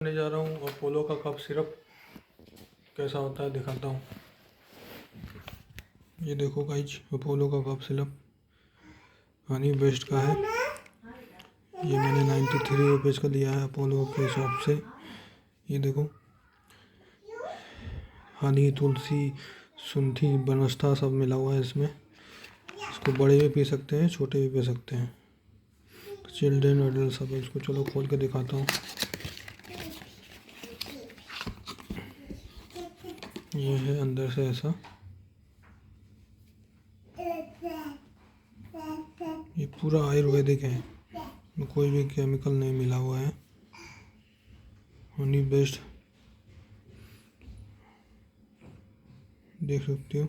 करने जा रहा हूँ अपोलो का कफ सिरप कैसा होता है दिखाता हूँ। ये देखो गाइज, अपोलो का कफ सिरप हनी बेस्ट का है। ये मैंने 93 रुपीज़ का लिया है अपोलो के शॉप से। ये देखो, हनी, तुलसी, सुंठी, बनस्था सब मिला हुआ है इसमें। इसको बड़े भी पी सकते हैं, छोटे भी पी सकते हैं, चिल्ड्रेन एडल्ट सब है। इसको चलो खोल के दिखाता हूँ। ये है अंदर से ऐसा। ये पूरा आयुर्वेदिक है, कोई भी केमिकल नहीं मिला हुआ है। हनी बेस्ट देख सकते हो।